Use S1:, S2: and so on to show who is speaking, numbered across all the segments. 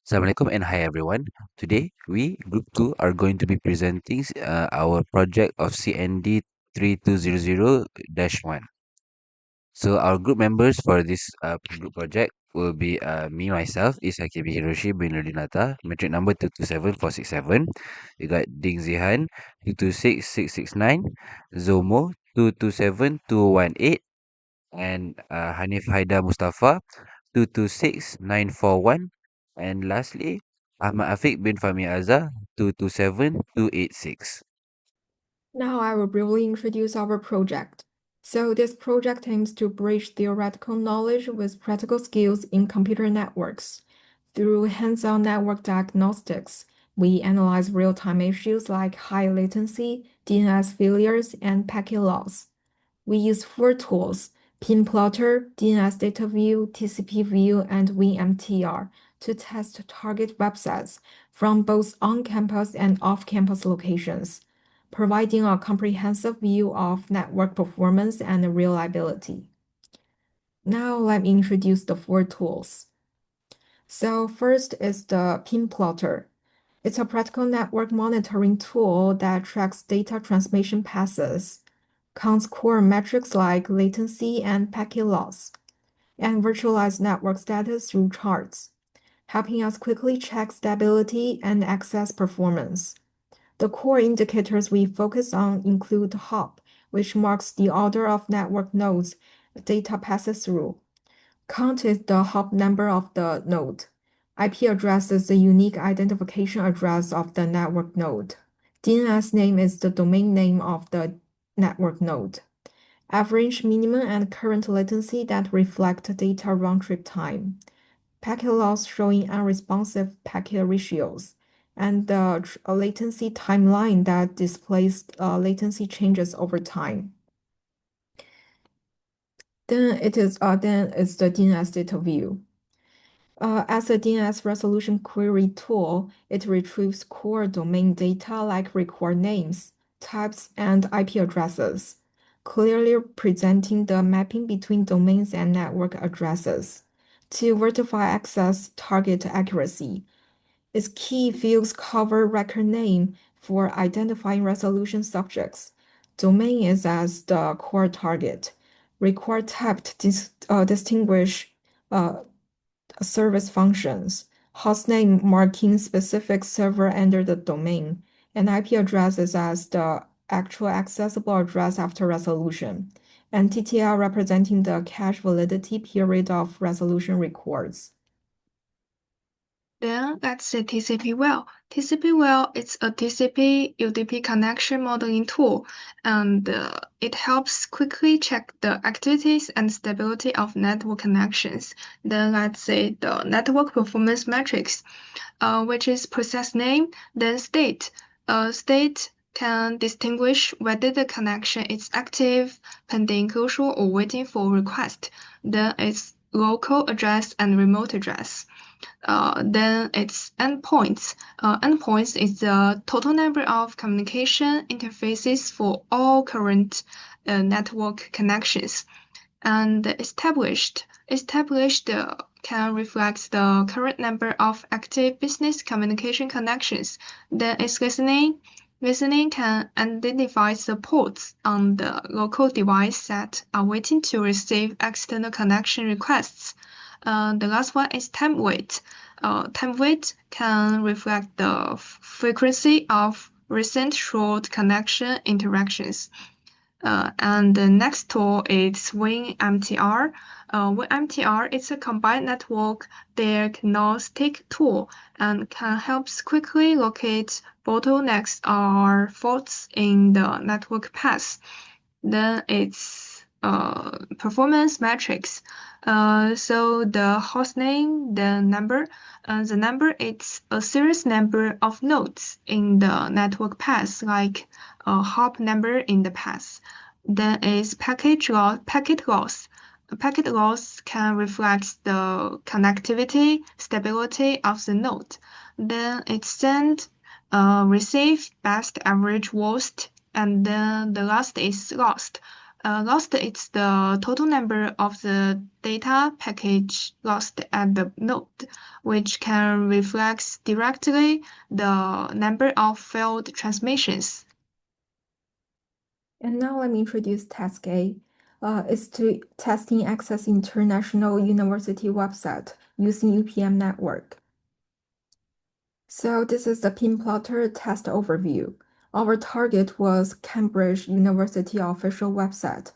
S1: Assalamualaikum and hi everyone. Today we group 2 are going to be presenting our project of CND3200-1. So our group members for this group project will be me myself is Hakibi Hiroshi bin Ludinata, metric number 227467. We got Ding Zihan 226669, Zomo 227218, and Hanif Haida Mustafa 226941, and lastly Ahmad Afiq bin Fahmi Azhar 227286.
S2: Now I will briefly introduce our project. So this project aims to bridge theoretical knowledge with practical skills in computer networks. Through hands-on network diagnostics, we analyze real-time issues like high latency, DNS failures, and packet loss. We use four tools: pin plotter, DNS data view, TCP view, and WinMTR to test target websites from both on-campus and off-campus locations, providing a comprehensive view of network performance and reliability. Now let me introduce the four tools. So first is the pin plotter. It's a practical network monitoring tool that tracks data transmission passes, counts core metrics like latency and packet loss, and virtualize network status through charts, helping us quickly check stability and access performance. The core indicators we focus on include hop, which marks the order of network nodes data passes through. Count is the hop number of the node. IP address is the unique identification address of the network node. DNS name is the domain name of the network node. Average minimum and current latency that reflect data round-trip time. Packet loss showing unresponsive packet ratios, and the latency timeline that displays latency changes over time. Then it's the DNS data view. As a DNS resolution query tool, it retrieves core domain data like record names, types, and IP addresses, clearly presenting the mapping between domains and network addresses. To verify access target accuracy, its key fields cover record name for identifying resolution subjects. Domain is as the core target. Record type distinguish service functions. Hostname marking specific server under the domain, and IP address is as the actual accessible address after resolution, and TTL representing the cache validity period of resolution records.
S3: Then let's see TCP well. TCP well is a TCP UDP connection modeling tool, and it helps quickly check the activities and stability of network connections. Then let's see the network performance metrics, which is process name, then state. State can distinguish whether the connection is active, pending closure, or waiting for request. Then it's local address and remote address. Then it's endpoints. Endpoints is the total number of communication interfaces for all current network connections. And established can reflect the current number of active business communication connections. Then it's listening. Listening can identify the ports on the local device that are waiting to receive external connection requests. The last one is time wait. Time wait can reflect the frequency of recent short connection interactions. And the next tool is WinMTR. WinMTR is a combined network diagnostic tool and can help quickly locate bottlenecks or faults in the network path. Then it's performance metrics. So the host name, the number it's a serious number of nodes in the network path, like a hop number in the path. Then is packet loss. Packet loss can reflect the connectivity stability of the node. Then it's send, receive, best, average, worst, and then the last is lost. Lost is the total number of the data package lost at the node, which can reflect directly the number of failed transmissions.
S2: And now let me introduce task A. It's to testing access international university website using UPM network. So this is the pin plotter test overview. Our target was Cambridge University official website.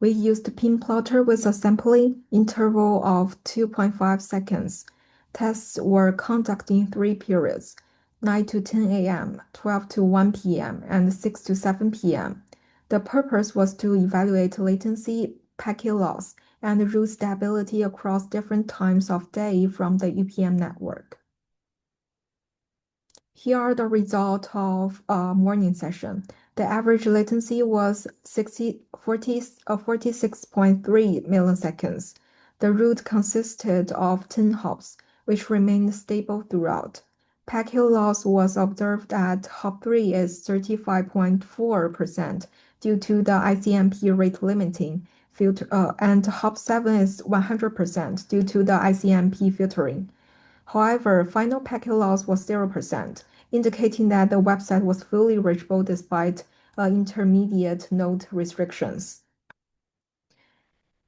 S2: We used pin plotter with a sampling interval of 2.5 seconds. Tests were conducted in 3 periods, 9 to 10 a.m., 12 to 1 p.m., and 6 to 7 p.m. The purpose was to evaluate latency, packet loss, and route stability across different times of day from the UPM network. Here are the results of a morning session. The average latency was 46.3 milliseconds. The route consisted of 10 hops, which remained stable throughout. Packet loss was observed at hop 3 is 35.4% due to the ICMP rate limiting filter, and hop 7 is 100% due to the ICMP filtering. However, final packet loss was 0%, indicating that the website was fully reachable despite intermediate node restrictions.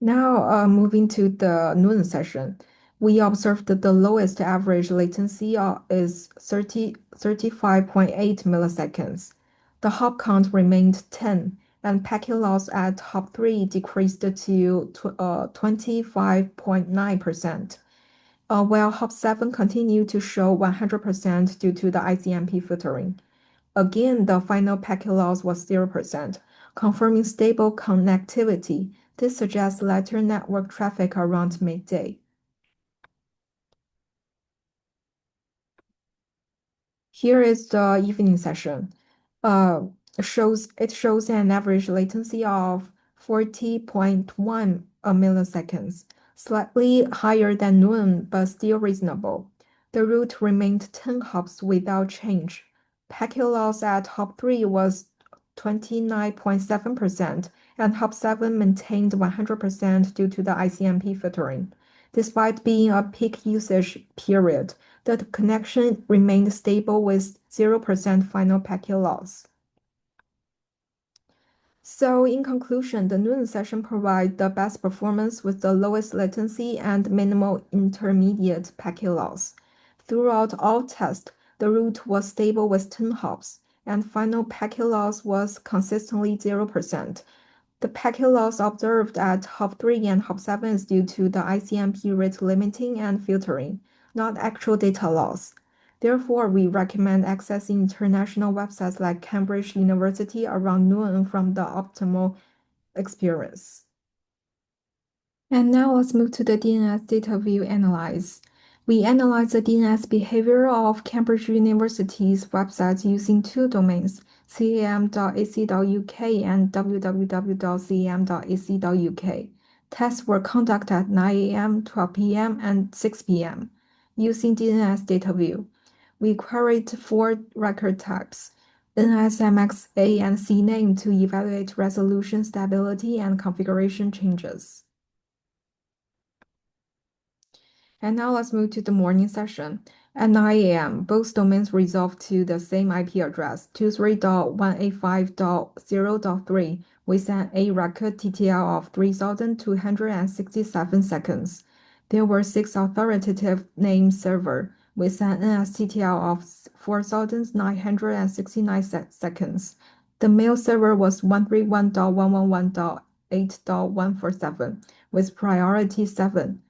S2: Now, moving to the noon session, we observed that the lowest average latency is 35.8 milliseconds. The hop count remained 10, and packet loss at hop 3 decreased to 25.9%. While hop 7 continued to show 100% due to the ICMP filtering. Again, the final packet loss was 0%, confirming stable connectivity. This suggests lighter network traffic around midday. Here is the evening session. It shows an average latency of 40.1 milliseconds, slightly higher than noon, but still reasonable. The route remained 10 hops without change. Packet loss at hop 3 was 29.7%, and hop 7 maintained 100% due to the ICMP filtering. Despite being a peak usage period, the connection remained stable with 0% final packet loss. So in conclusion, the noon session provides the best performance with the lowest latency and minimal intermediate packet loss. Throughout all tests, the route was stable with 10 hops, and final packet loss was consistently 0%. The packet loss observed at hop 3 and hop 7 is due to the ICMP rate limiting and filtering, not actual data loss. Therefore, we recommend accessing international websites like Cambridge University around noon from the optimal experience. And now let's move to the DNS data view analyze. We analyze the DNS behavior of Cambridge University's websites using 2 domains, cam.ac.uk and www.cam.ac.uk. Tests were conducted at 9 a.m., 12 p.m., and 6 p.m. using DNS data view. We queried 4 record types, NSMX-A and CNAME to evaluate resolution stability and configuration changes. And now let's move to the morning session. At 9 a.m., both domains resolved to the same IP address, 23.185.0.3, with an A record TTL of 3,267 seconds. There were 6 authoritative name servers with an NSTTL of 4,969 seconds. The mail server was 131.111.8.147 with priority 7.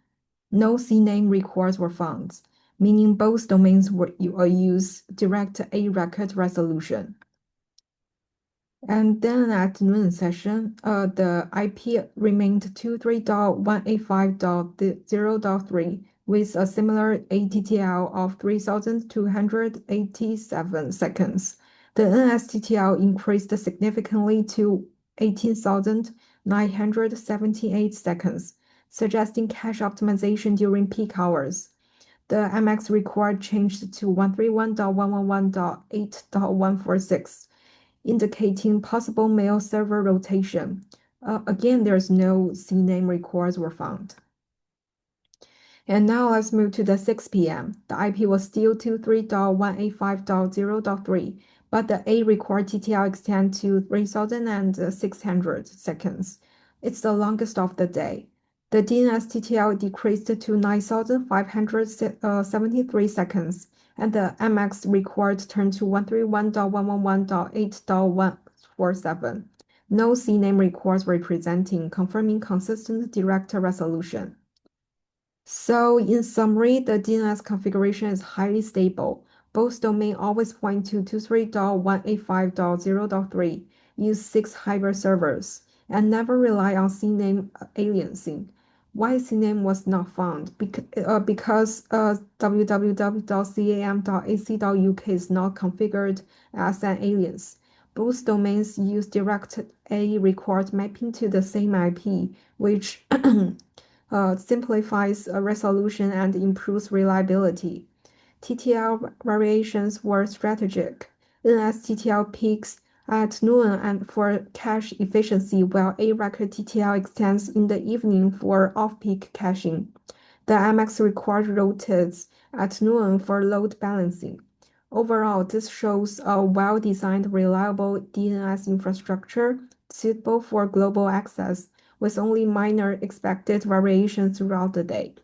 S2: No CNAME records were found, meaning both domains use direct A record resolution. And then at noon session, the IP remained 23.185.0.3 with a similar ATTL of 3,287 seconds. The NSTTL increased significantly to 18,978 seconds, suggesting cache optimization during peak hours. The MX record changed to 131.111.8.146, indicating possible mail server rotation. Again, there's no CNAME records were found. And now let's move to the 6 p.m. The IP was still 23.185.0.3, but the A record TTL extend to 3,600 seconds. It's the longest of the day. The DNS TTL decreased to 9,573 seconds, and the MX record turned to 131.111.8.147. No CNAME records representing, confirming consistent direct resolution. So in summary, the DNS configuration is highly stable. Both domain always point to 23.185.0.3, use 6 hybrid servers, and never rely on CNAME aliasing. Why CNAME was not found? Because www.cam.ac.uk is not configured as an alias. Both domains use direct A record mapping to the same IP, which simplifies resolution and improves reliability. TTL variations were strategic. NSTTL peaks at noon and for cache efficiency, while A record TTL extends in the evening for off-peak caching. The MX record rotates at noon for load balancing. Overall, this shows a well-designed, reliable DNS infrastructure suitable for global access, with only minor expected variations throughout the day.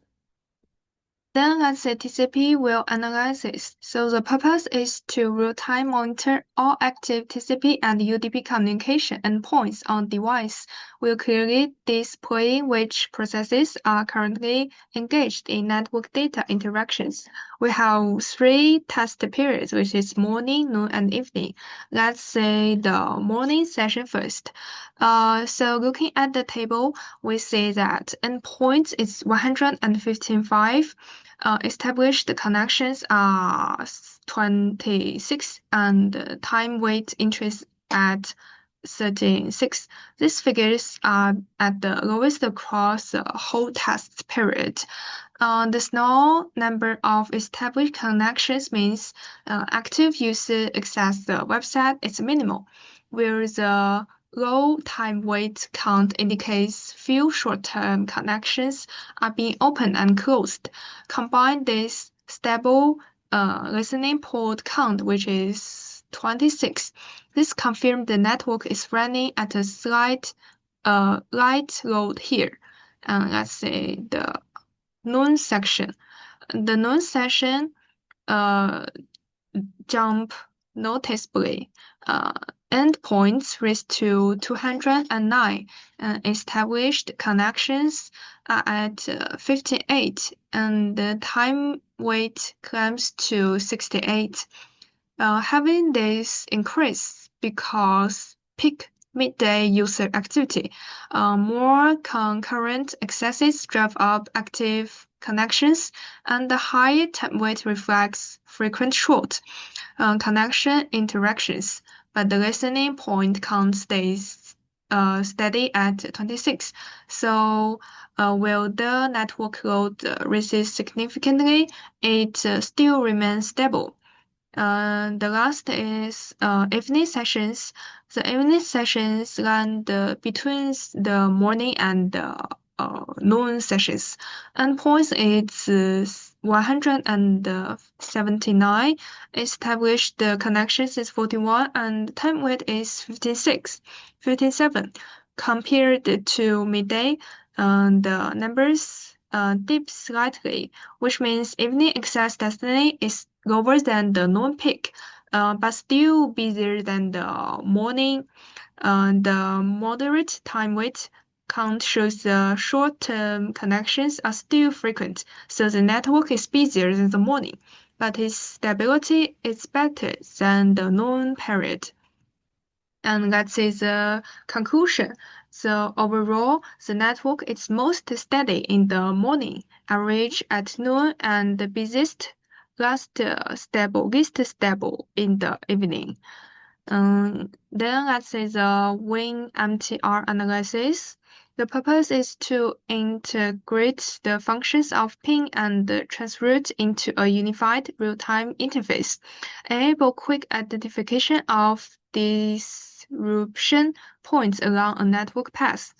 S3: Then let's say TCP will analyze this. So the purpose is to real-time monitor all active TCP and UDP communication endpoints on device. Will clearly display which processes are currently engaged in network data interactions. We have 3 test periods, which is morning, noon, and evening. Let's say the morning session first. So looking at the table, we see that endpoint is 115.5. Established connections are 26 and time weight interest at 13.6. These figures are at the lowest across the whole test period. The small number of established connections means active user access the website is minimal, where the low time weight count indicates few short-term connections are being opened and closed. Combine this stable listening port count, which is 26. This confirms the network is running at a slight light load here. Let's say the noon section. The noon section jump noticeably. Endpoints raised to 209. Established connections are at 58, and the time weight climbs to 68. Having this increase because peak midday user activity, more concurrent accesses drive up active connections, and the high time weight reflects frequent short connection interactions, but the listening point count stays steady at 26. So while the network load rises significantly, it still remains stable. The last is evening sessions. The evening sessions run between the morning and the noon sessions. Endpoints is 179. Established the connections is 41 and time weight is 57. Compared to midday, the numbers dip slightly, which means evening access destiny is lower than the noon peak, but still busier than the morning. The moderate time weight count shows the short-term connections are still frequent, so the network is busier than the morning, but its stability is better than the noon period. And let's say the conclusion. So overall, the network is most steady in the morning, average at noon, and the busiest least stable in the evening. Then let's say the WinMTR analysis. The purpose is to integrate the functions of ping and transroute into a unified real-time interface, enable quick identification of these disruption points along a network path.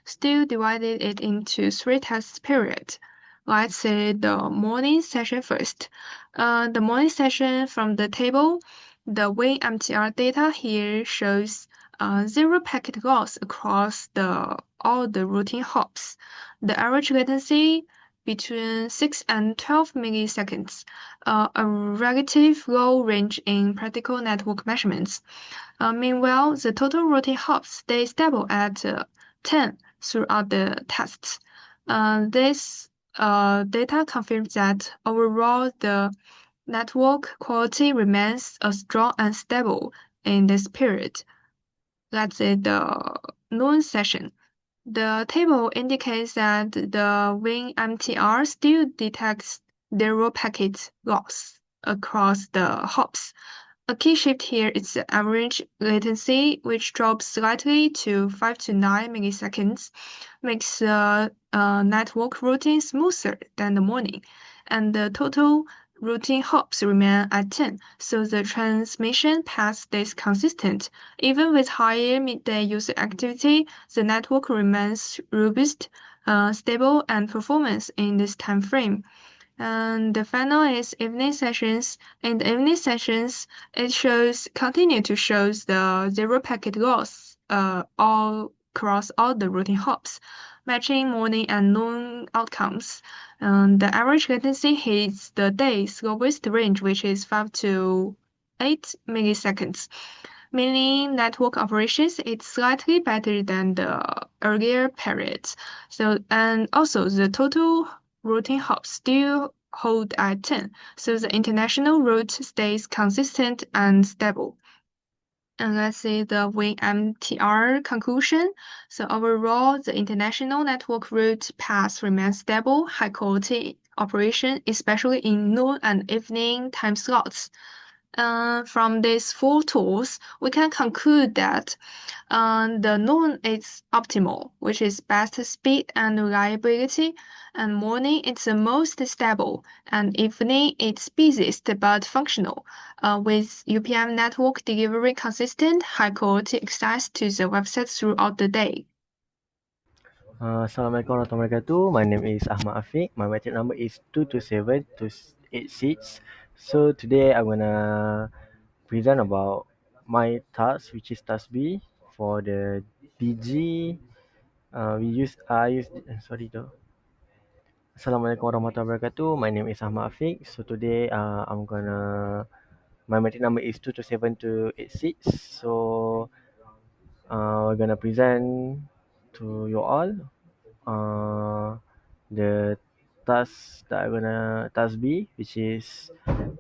S3: Still divided it into three test periods. Let's say the morning session first. The morning session from the table, the WinMTR data here shows zero packet loss across all the routing hops. The average latency between 6 and 12 milliseconds, a relative low range in practical network measurements. Meanwhile, the total routing hops stay stable at 10 throughout the tests. This data confirms that overall the network quality remains strong and stable in this period. Let's say the noon session. The table indicates that the WinMTR still detects zero packet loss across the hops. A key shift here is the average latency, which drops slightly to 5 to 9 milliseconds, makes the network routing smoother than the morning, and the total routing hops remain at 10, so the transmission path stays consistent. Even with higher midday user activity, the network remains robust, stable, and performance in this time frame. And the final is evening sessions. In the evening sessions, it continue to shows the zero packet loss all across all the routing hops, matching morning and noon outcomes. The average latency hits the day's lowest range, which is 5 to 8 milliseconds. Meaning network operations is slightly better than the earlier periods. So and also the total routing hops still hold at 10, so the international route stays consistent and stable. And let's see the WinMTR conclusion. So overall, the international network route path remains stable, high quality operation, especially in noon and evening time slots. From these four tools, we can conclude that the noon is optimal, which is best speed and reliability, and morning is the most stable, and evening it's busiest but functional, with UPM network delivering consistent, high-quality access to the website throughout the day.
S4: Assalamualaikum warahmatullahi wabarakatuh. My name is Ahmad Afiq. My metric number is 227-286. So today I'm gonna present about my task, which is task B for the DG. We use I use sorry though. Assalamualaikum warahmatullahi wabarakatuh. My name is Ahmad Afiq. So today I'm gonna my metric number is 227-286. So we're gonna present to you all uh, the task B, which is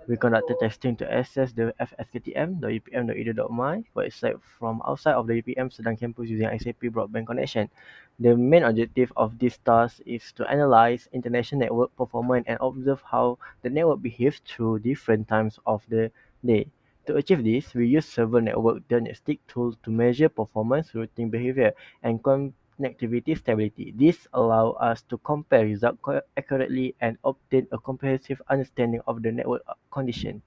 S4: we conducted testing to access the fsktm.upm.edu.my website from outside of the UPM Sedang campus using ICP broadband connection. The main objective of this task is to analyze international network performance and observe how the network behaves through different times of the day. To achieve this, we use several network diagnostic tools to measure performance, routing behavior, and connectivity stability. This allows us to compare results accurately and obtain a comprehensive understanding of the network condition.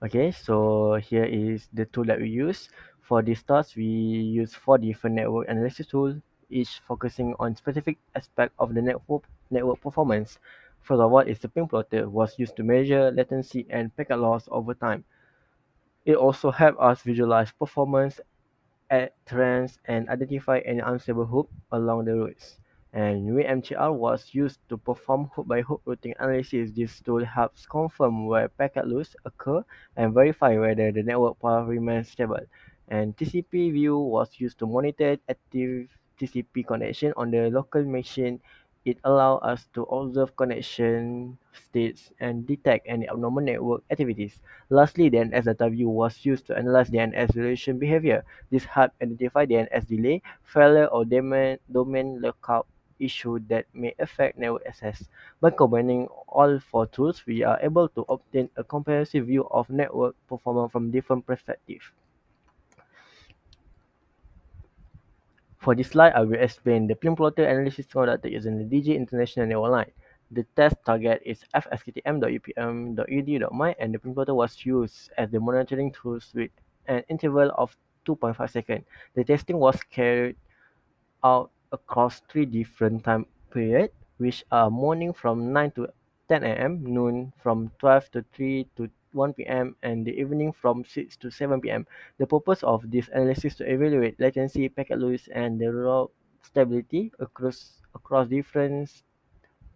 S4: Okay, so here is the tool that we use. For this task, we use four different network analysis tools, each focusing on specific aspect of the network performance. First of all, is the ping plotter was used to measure latency and packet loss over time. It also helps us visualize performance at trends and identify any unstable hook along the routes. And VMTR was used to perform hook-by-hook routing analysis. This tool helps confirm where packet loss occur and verify whether the network path remains stable. And TCP view was used to monitor active TCP connection on the local machine. It allows us to observe connection states and detect any abnormal network activities. Lastly, the NS data view was used to analyze the NS relation behavior. This helps identify the NS delay, failure, or domain lookup issue that may affect network access. By combining all four tools, we are able to obtain a comprehensive view of network performance from different perspectives. For this slide, I will explain the pin plotter analysis conducted using the DG International Network Line. The test target is fsktm.upm.edu.my and the pin plotter was used as the monitoring tool with an interval of 2.5 seconds. The testing was carried out across three different time periods, which are morning from 9 to 10 a.m., noon from 12 to 3 to 1 p.m., and the evening from 6 to 7 p.m. The purpose of this analysis to evaluate latency, packet loss, and the route stability across different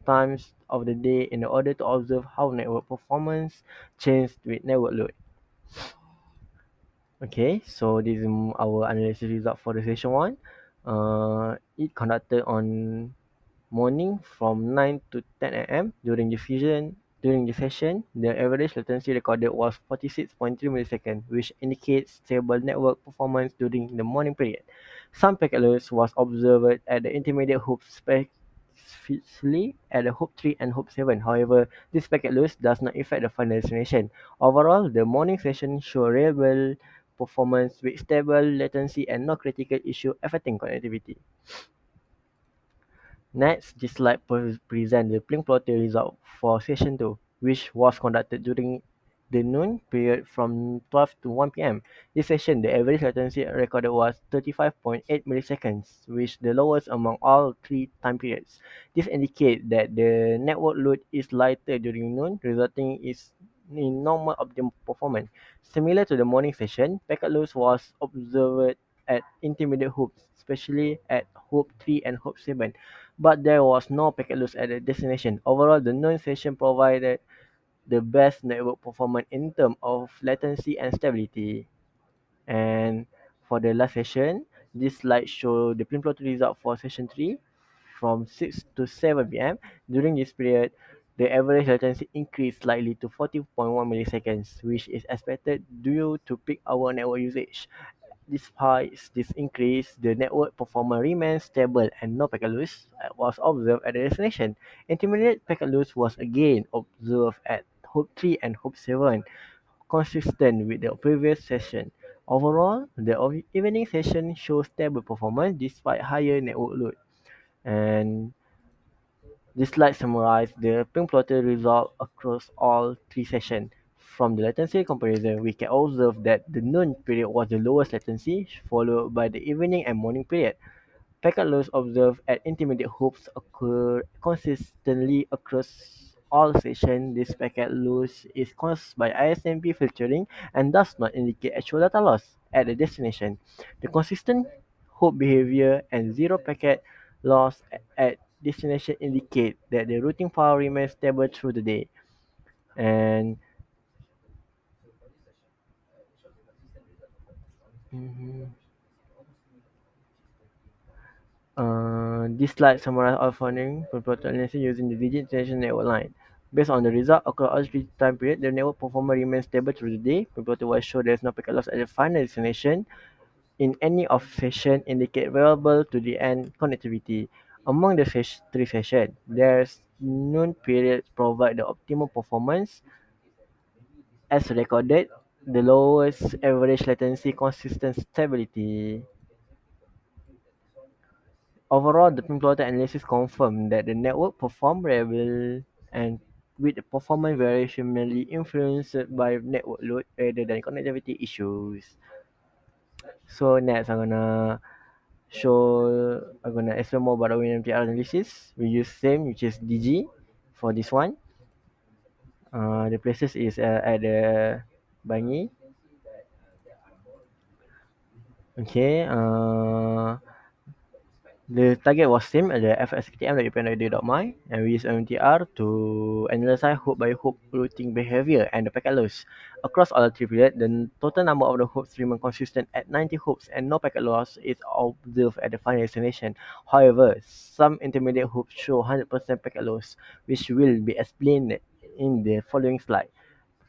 S4: times of the day in order to observe how network performance changed with network load. Okay, so this is our analysis result for the session 1. It conducted on morning from 9 to 10 a.m. During the session, the average latency recorded was 46.3 milliseconds, which indicates stable network performance during the morning period. Some packet loss was observed at the intermediate hoops, especially at the hoop 3 and hoop 7. However, this packet loss does not affect the final destination. Overall, the morning session showed reliable performance with stable latency and no critical issue affecting connectivity. Next, this slide presents the blink plotter result for session 2, which was conducted during the noon period from 12 to 1 p.m. This session, the average latency recorded was 35.8 milliseconds, which the lowest among all three time periods. This indicates that the network load is lighter during noon, resulting in normal optimum performance. Similar to the morning session, packet loss was observed at intermediate hoops, especially at hoop 3 and hoop 7, but there was no packet loss at the destination. Overall, the noon session provided the best network performance in terms of latency and stability. And for the last session, this slide shows the print plot result for session 3 from 6 to 7 p.m. During this period, the average latency increased slightly to 40.1 milliseconds, which is expected due to peak hour network usage. Despite this increase, the network performance remained stable and no packet loss was observed at the destination. Intermediate packet loss was again observed at hop 3 and hop 7, consistent with the previous session. Overall, the evening session shows stable performance despite higher network load. And this slide summarizes the pink plotter result across all three sessions. From the latency comparison, we can observe that the noon period was the lowest latency, followed by the evening and morning period. Packet loss observed at intermediate hoops occur consistently across all sessions. This packet loss is caused by ISMP filtering and does not indicate actual data loss at the destination. The consistent hoop behavior and zero packet loss at destination indicate that the routing power remains stable through the day. And mhm. This slide summarizes all founding prototypes using the digit attention network line. Based on the result across all three time periods, the network performance remains stable through the day. Prototype will show there is no packet loss at the final destination in any of session indicate available to the end connectivity. Among the three sessions, there's noon period provide the optimal performance as recorded, the lowest average latency, consistent stability. Overall, the plotter analysis confirmed that the network performed reliably and with the performance variation mainly influenced by network load rather than connectivity issues. So next, I'm gonna explain more about our WinMTR analysis. We use same, which is DG for this one. The places is at the Bangi. Okay. The target was same at the fsktm.upn.edu.my, and we use MTR to analyze hoop by hoop routing behavior and the packet loss. Across all three periods, the total number of the hoops remain consistent at 90 hoops and no packet loss is observed at the final destination. However, some intermediate hoops show 100% packet loss, which will be explained in the following slide.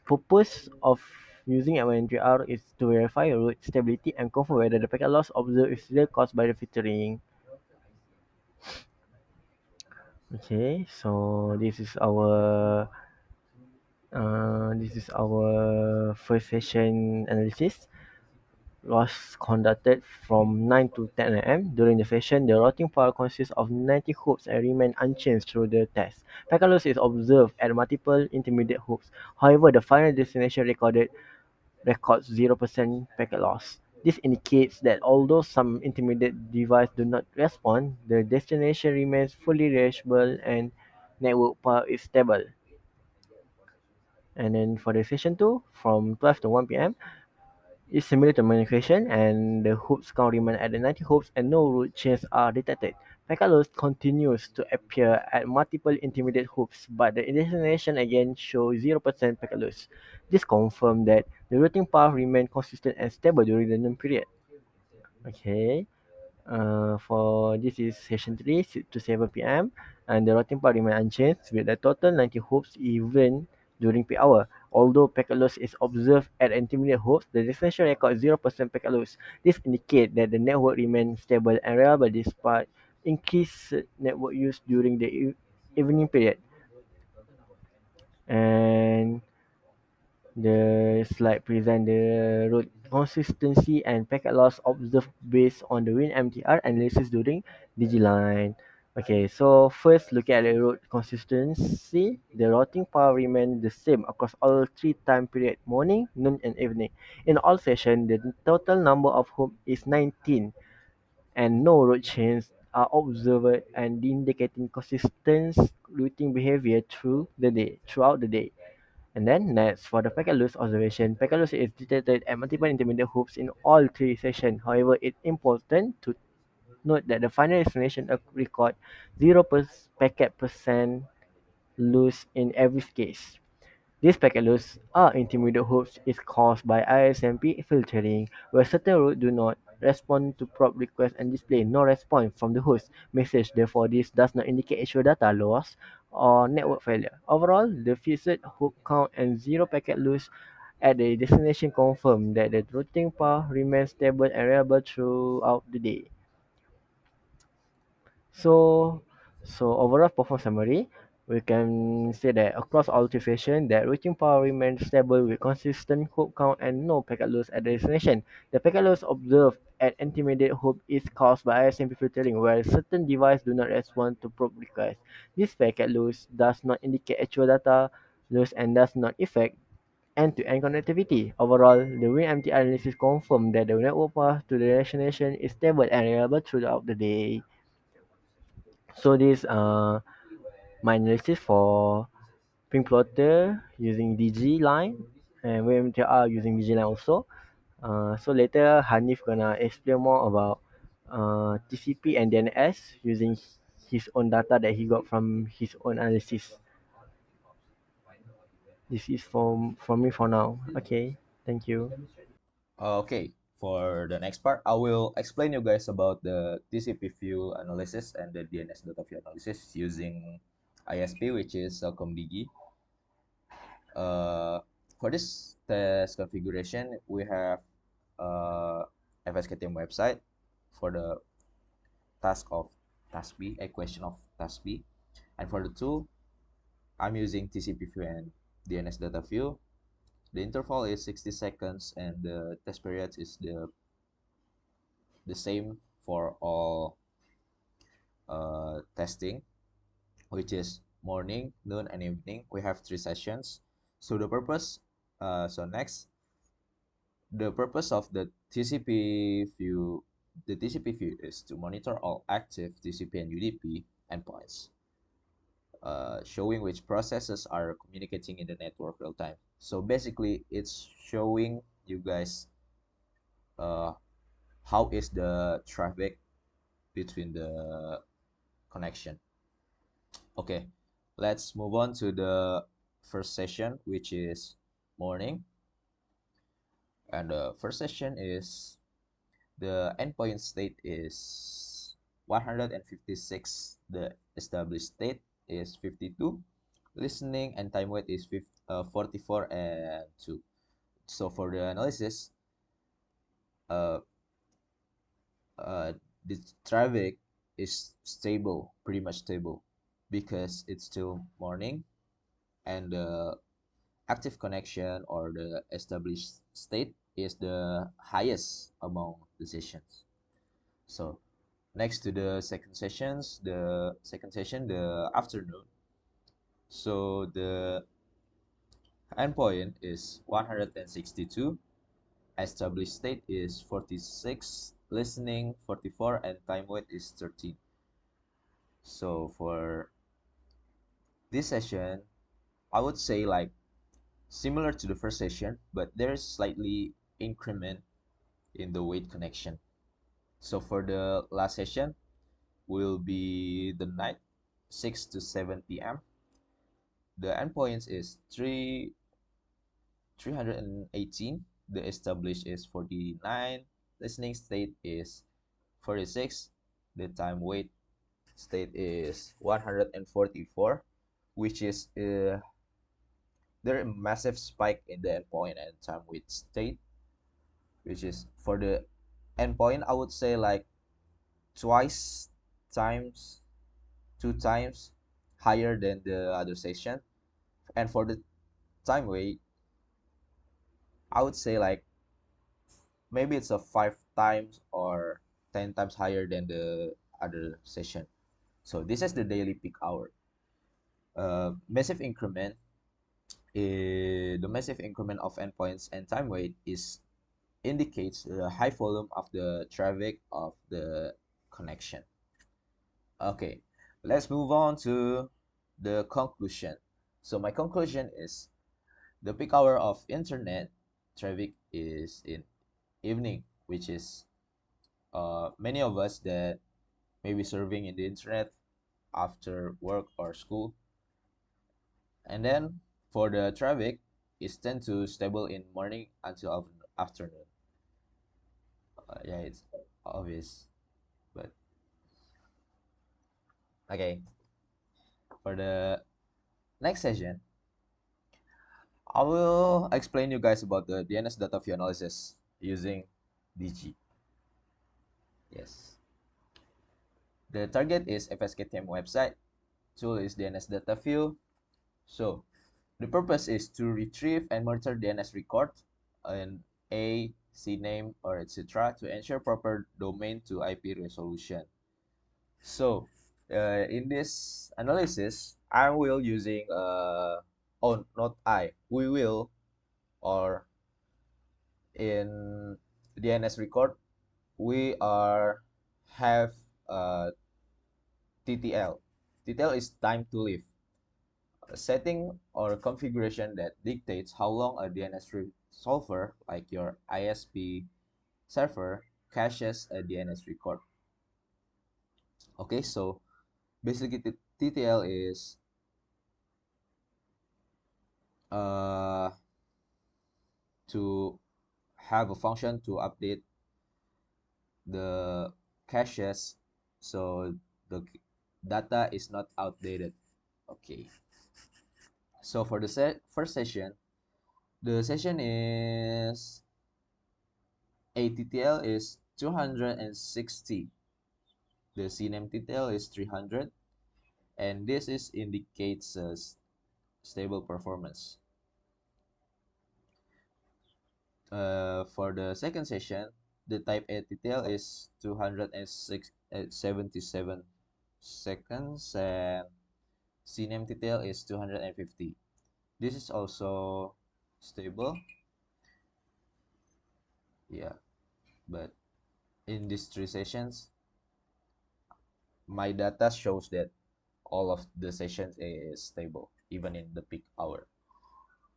S4: Purpose of using MTR is to verify route stability and confirm whether the packet loss observed is still caused by the filtering. Okay, so this is our first session analysis was conducted from 9 to 10 a.m. During the session, the routing power consists of 90 hoops and remain unchanged through the test. Packet loss is observed at multiple intermediate hoops. However, the final destination recorded records 0% packet loss. This indicates that although some intermediate devices do not respond, the destination remains fully reachable and network path is stable. And then for the session 2, from 12 to 1 p.m., is similar to communication, and the hoops count remain at the 90 hoops and no root changes are detected. Packet loss continues to appear at multiple intermediate hoops, but the destination again shows 0% packet loss. This confirms that the routing path remained consistent and stable during the known period. Okay. For this is session 3, 6 to 7 p.m. and the routing path remain unchanged with a total 90 hoops even during peak hour. Although packet loss is observed at intermediate hoops, the destination records 0% packet loss. This indicates that the network remains stable and reliable despite increased network use during the evening period. And the slide present the road consistency and packet loss observed based on the WinMTR analysis during DigiLine. Okay, so first look at the road consistency. The routing path remained the same across all three time period: morning, noon, and evening. In all sessions, the total number of home is 19, and no road changes are observed and indicating consistent routing behavior throughout the day. And then next, for the packet loss observation, packet loss is detected at multiple intermediate hoops in all three sessions. However, it's important to note that the final destination record 0 packet percent loss in every case. These packet loss are intermediate hoops is caused by ISMP filtering, where certain routes do not respond to probe requests and display no response from the host message. Therefore, this does not indicate actual data loss or network failure. Overall, the fixed hook count and zero packet loss at the destination confirm that the routing path remains stable and reliable throughout the day. So, so overall performance summary, we can say that across all three sessions, that routing power remains stable with consistent hoop count and no packet loss at the destination. The packet loss observed at intermediate hoop is caused by ISMP filtering, where certain devices do not respond to probe requests. This packet loss does not indicate actual data loss and does not affect end-to-end connectivity. Overall, the WinMT analysis confirmed that the network path to the destination is stable and reliable throughout the day. So this my analysis for pink plotter using DG line and WMTR using DG line also. So later Hanif gonna explain more about TCP and DNS using his own data that he got from his own analysis. This is from me for now. Okay, thank you.
S5: Okay, for the next part, I will explain you guys about the TCP view analysis and the DNS data view analysis using ISP, which is ComDigi. Uh, for this test configuration, we have FSKTM website for the task of task B, equation of task B. And for the tool, I'm using TCP view and DNS data view. The interval is 60 seconds and the test period is the same for all testing, which is morning, noon, and evening. We have 3 sessions. So the purpose, so next, the purpose of the TCP view is to monitor all active TCP and UDP endpoints, showing which processes are communicating in the network real time. So basically, it's showing you guys how is the traffic between the connection. Okay, let's move on to the first session, which is morning. And the first session is the endpoint state is 156. The established state is 52. Listening and time wait is 44 and 2. So for the analysis, uh, uh, the traffic is stable, pretty much stable, because it's still morning and the active connection or the established state is the highest among the sessions. So next to the second session, the afternoon. So the endpoint is 162. established state is 46, listening 44, and time wait is 13. So for this session, I would say like similar to the first session, but there's slightly increment in the weight connection. So for the last session will be the night 6 to 7 p.m. The endpoints is 318. The established is 49. Listening state is 46. The time wait state is 144, which is there a massive spike in the endpoint and time wait state, which is for the endpoint I would say like twice times 2 times higher than the other session. And for the time wait, I would say like maybe it's a 5 times or 10 times higher than the other session. So this is the daily peak hour. Massive increment, the massive increment of endpoints and time wait is indicates the high volume of the traffic of the connection. Okay, let's move on to the conclusion. So my conclusion is the peak hour of internet traffic is in evening, which is many of us that may be surfing in the internet after work or school. And then for the traffic, it's tend to stable in morning until afternoon. Yeah, it's obvious, but okay. For the next session, I will explain you guys about the DNS data view analysis using DG. Yes. The target is FSKTM website. Tool is DNS data view. So the purpose is to retrieve and monitor DNS record and A, CNAME, or etc. to ensure proper domain to IP resolution. So in this analysis, I will using oh not I, we will, or in DNS record we are have TTL. TTL is time to live, a setting or configuration that dictates how long a DNS resolver, like your ISP server, caches a DNS record. Okay, so basically TTL is uh, to have a function to update the caches so the data is not outdated. Okay, so for the first session, the session is ATTL is 260, the CNAME TTL is 300, and this is indicates stable performance. For the second session, the type A TTL is 277 seconds and CNAME TTL is 250. This is also stable. Yeah, but in these 3 sessions, my data shows that all of the sessions is stable, even in the peak hour.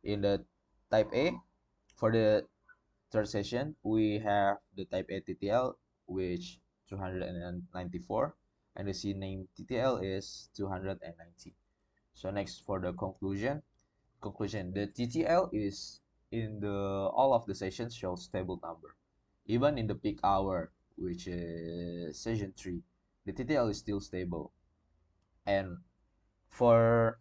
S5: In the type A, for the third session, we have the type A TTL, which 294, and the CNAME TTL is 290. So next for the conclusion, the TTL is in the all of the sessions shows stable number. Even in the peak hour, which is session 3, the TTL is still stable. And for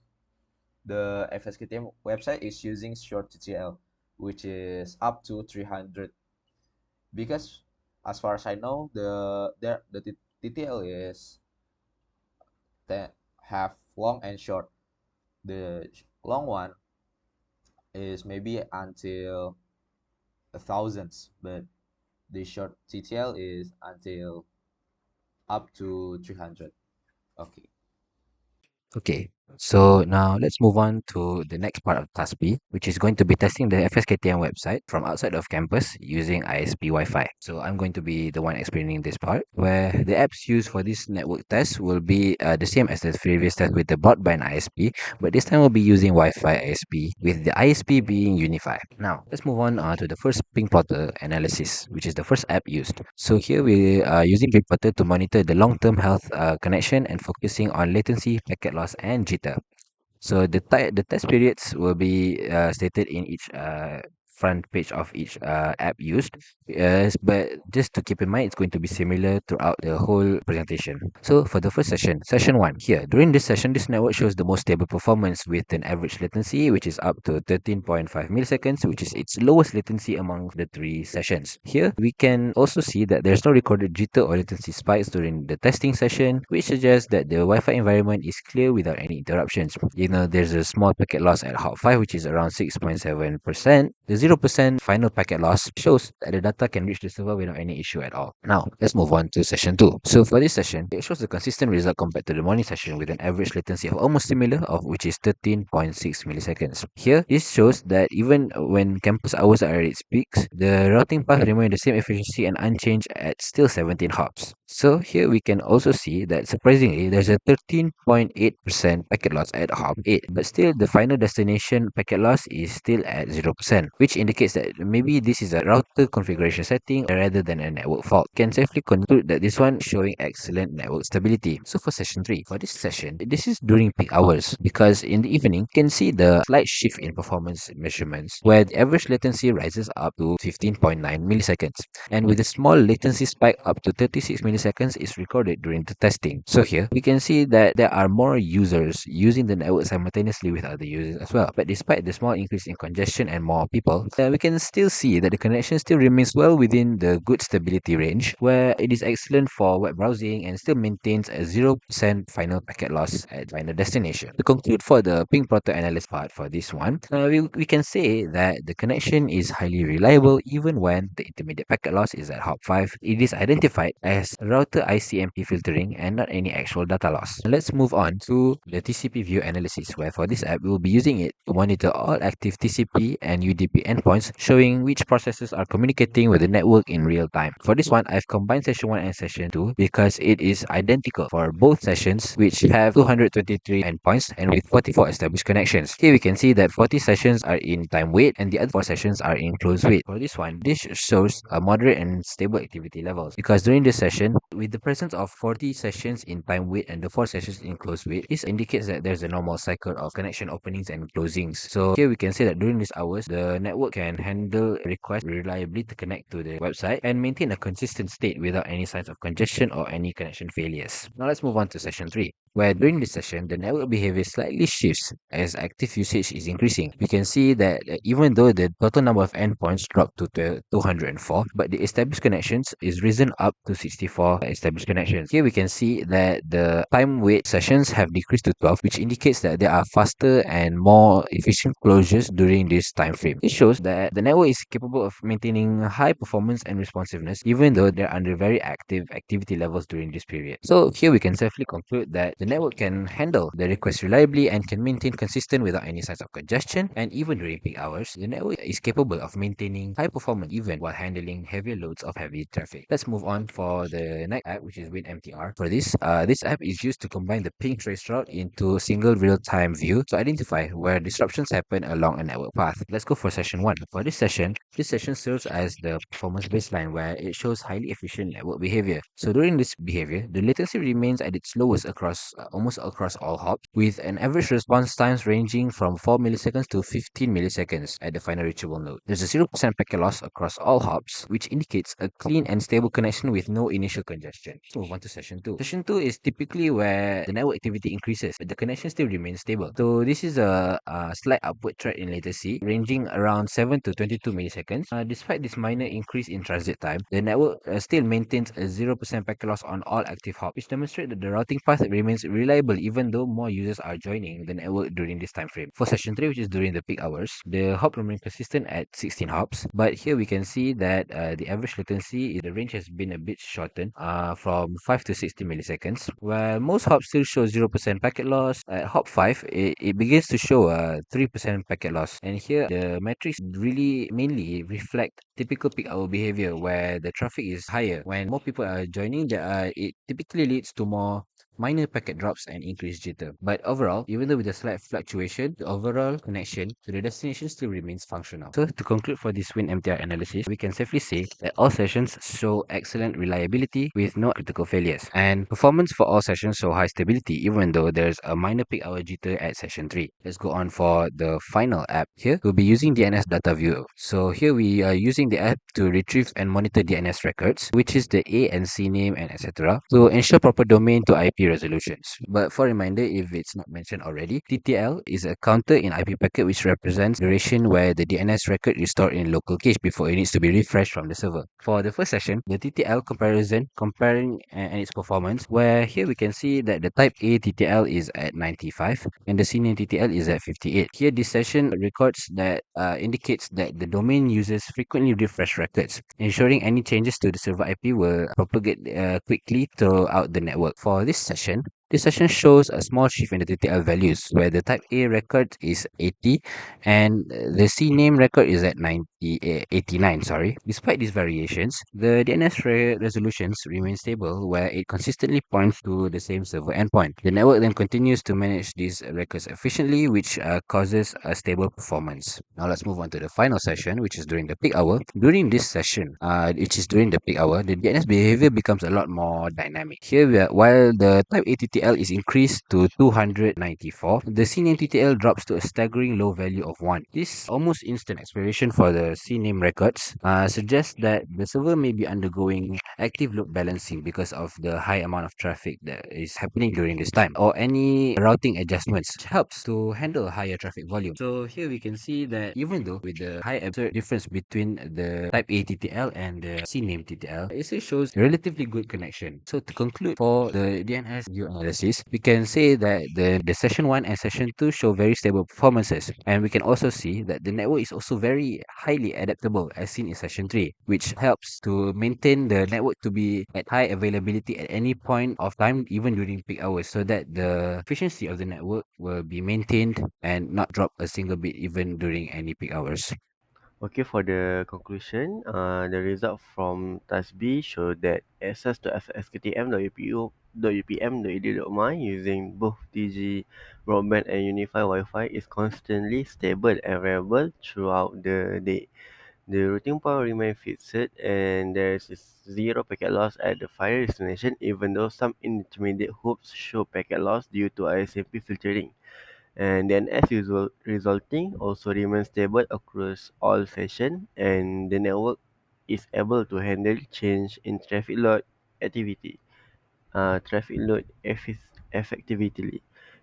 S5: the FSKTM website is using short TTL, which is up to 300, because as far as I know, the TTL is have long and short. The long one is maybe until a thousands, but the short TTL is until up to 300. Okay.
S1: Okay. So now let's move on to the next part of Task B, which is going to be testing the FSKTM website from outside of campus using ISP Wi-Fi. So I'm going to be the one explaining this part, where the apps used for this network test will be the same as the previous test with the broadband ISP, but this time we'll be using Wi-Fi ISP with the ISP being Unify. Now let's move on to the first ping plotter analysis, which is the first app used. So here we are using ping plotter to monitor the long-term health connection and focusing on latency, packet loss, and jitter. So the test periods will be stated in each front page of each app used. But just to keep in mind, it's going to be similar throughout the whole presentation. So for the first session, session 1, here, during this session, this network shows the most stable performance with an average latency, which is up to 13.5 milliseconds, which is its lowest latency among the 3 sessions. Here, we can also see that there's no recorded jitter or latency spikes during the testing session, which suggests that the Wi-Fi environment is clear without any interruptions. There's a small packet loss at hop 5, which is around 6.7%. The 0% final packet loss shows that the data can reach the server without any issue at all. Now, let's move on to session 2. So for this session, it shows a consistent result compared to the morning session with an average latency of almost similar, of which is 13.6 milliseconds. Here, this shows that even when campus hours are at its peaks, the routing path remains the same efficiency and unchanged at still 17 hops. So here we can also see that surprisingly, there's a 13.8% packet loss at hop 8, but still the final destination packet loss is still at 0%, which indicates that maybe this is a router configuration setting rather than a network fault. We can safely conclude that this one is showing excellent network stability. So for session 3, for this session, this is during peak hours, because in the evening, you can see the slight shift in performance measurements, where the average latency rises up to 15.9 milliseconds, and with a small latency spike up to 36 milliseconds is recorded during the testing. So here, we can see that there are more users using the network simultaneously with other users as well. But despite the small increase in congestion and more people, we can still see that the connection still remains well within the good stability range, where it is excellent for web browsing and still maintains a 0% final packet loss at final destination. To conclude for the ping plotter analysis part for this one, we can say that the connection is highly reliable even when the intermediate packet loss is at hop 5. It is identified as router ICMP filtering and not any actual data loss. Let's move on to the TCP view analysis, where for this app, we will be using it to monitor all active TCP and UDP endpoints, showing which processes are communicating with the network in real time. For this one, I've combined session 1 and session 2 because it is identical for both sessions, which have 223 endpoints and with 44 established connections. Here we can see that 40 sessions are in time wait and the other 4 sessions are in close wait. For this one, this shows a moderate and stable activity levels, because during this session, with the presence of 40 sessions in time wait and the 4 sessions in close wait, this indicates that there's a normal cycle of connection openings and closings. So here we can say that during these hours, the network can handle requests reliably to connect to the website and maintain a consistent state without any signs of congestion or any connection failures. Now let's move on to session 3, where during this session, the network behavior slightly shifts as active usage is increasing. We can see that even though the total number of endpoints dropped to 204, but the established connections is risen up to 64 established connections. Here we can see that the time wait sessions have decreased to 12, which indicates that there are faster and more efficient closures during this time frame. This shows that the network is capable of maintaining high performance and responsiveness even though they're under very active activity levels during this period. So here we can safely conclude that the network can handle the request reliably and can maintain consistent without any signs of congestion, and even during peak hours, the network is capable of maintaining high performance even while handling heavier loads of heavy traffic. Let's move on for the next app, which is WinMTR. For this, this app is used to combine the ping trace route into a single real-time view to identify where disruptions happen along a network path. Let's go for session 1. For this session serves as the performance baseline, where it shows highly efficient network behavior. So during this behavior, the latency remains at its lowest across almost across all hops, with an average response times ranging from 4 milliseconds to 15 milliseconds at the final reachable node. There's a 0% packet loss across all hops, which indicates a clean and stable connection with no initial congestion. Let's move on to session 2. Session 2 is typically where the network activity increases, but the connection still remains stable. So this is a slight upward trend in latency, ranging around 7 to 22 milliseconds. Despite this minor increase in transit time, the network still maintains a 0% packet loss on all active hops, which demonstrates that the routing path remains remains reliable even though more users are joining the network during this time frame. For session 3, which is during the peak hours, the hop remain consistent at 16 hops, but here we can see that the average latency, the range has been a bit shortened from 5 to 60 milliseconds, while most hops still show 0% packet loss. At hop 5, it begins to show a 3% packet loss, and here the metrics really mainly reflect typical peak hour behavior where the traffic is higher. When more people are joining, it typically leads to more minor packet drops and increased jitter. But overall, even though with a slight fluctuation, the overall connection to the destination still remains functional. So to conclude for this WinMTR analysis, we can safely say that all sessions show excellent reliability with no critical failures. And performance for all sessions show high stability even though there's a minor peak hour jitter at session 3. Let's go on for the final app here. We'll be using DNS Data Viewer. So here we are using the app to retrieve and monitor DNS records, which is the A and C name and etc. to ensure proper domain to IP resolutions. But for reminder, if it's not mentioned already, TTL is a counter in IP packet which represents duration where the DNS record is stored in local cache before it needs to be refreshed from the server. For the first session, the TTL comparison comparing and its performance, where here we can see that the type A TTL is at 95 and the senior TTL is at 58. Here this session records that indicates that the domain uses frequently refresh records, ensuring any changes to the server IP will propagate quickly throughout the network. For this session shows a small shift in the TTL values where the type A record is 80 and the C name record is at 89. Despite these variations, the DNS resolutions remain stable where it consistently points to the same server endpoint. The network then continues to manage these records efficiently, which causes a stable performance. Now let's move on to the final session, which is during the peak hour. During this session, which is during the peak hour, the DNS behavior becomes a lot more dynamic. Here, while the type A TTL is increased to 294, the CNAME TTL drops to a staggering low value of 1. This almost instant expiration for the CNAME records suggests that the server may be undergoing active load balancing because of the high amount of traffic that is happening during this time, or any routing adjustments, which helps to handle higher traffic volume. So here we can see that even though with the high absurd difference between the type A TTL and the CNAME TTL, it still shows relatively good connection. So to conclude for the DNS view analysis, we can say that the session 1 and session 2 show very stable performances, and we can also see that the network is also very highly adaptable as seen in session 3, which helps to maintain the network to be at high availability at any point of time, even during peak hours, so that the efficiency of the network will be maintained and not drop a single bit even during any peak hours.
S4: Okay, for the conclusion, the result from task B showed that access to fsktm.upm.edu.my using both DG broadband and unified Wi-Fi is constantly stable and reliable throughout the day. The routing point remains fixed and there is zero packet loss at the final destination, even though some intermediate hoops show packet loss due to ISMP filtering. And then as usual, resulting also remains stable across all sessions, and the network is able to handle change in traffic load effectively.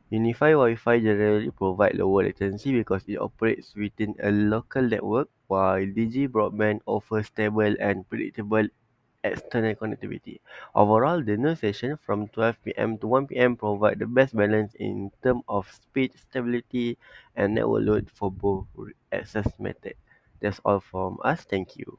S4: Unified Wi-Fi generally provide lower latency because it operates within a local network, while Digi broadband offers stable and predictable external connectivity. Overall, the node session from 12 p.m. to 1 p.m. provide the best balance in terms of speed, stability, and network load for both access methods. That's all from us. Thank you.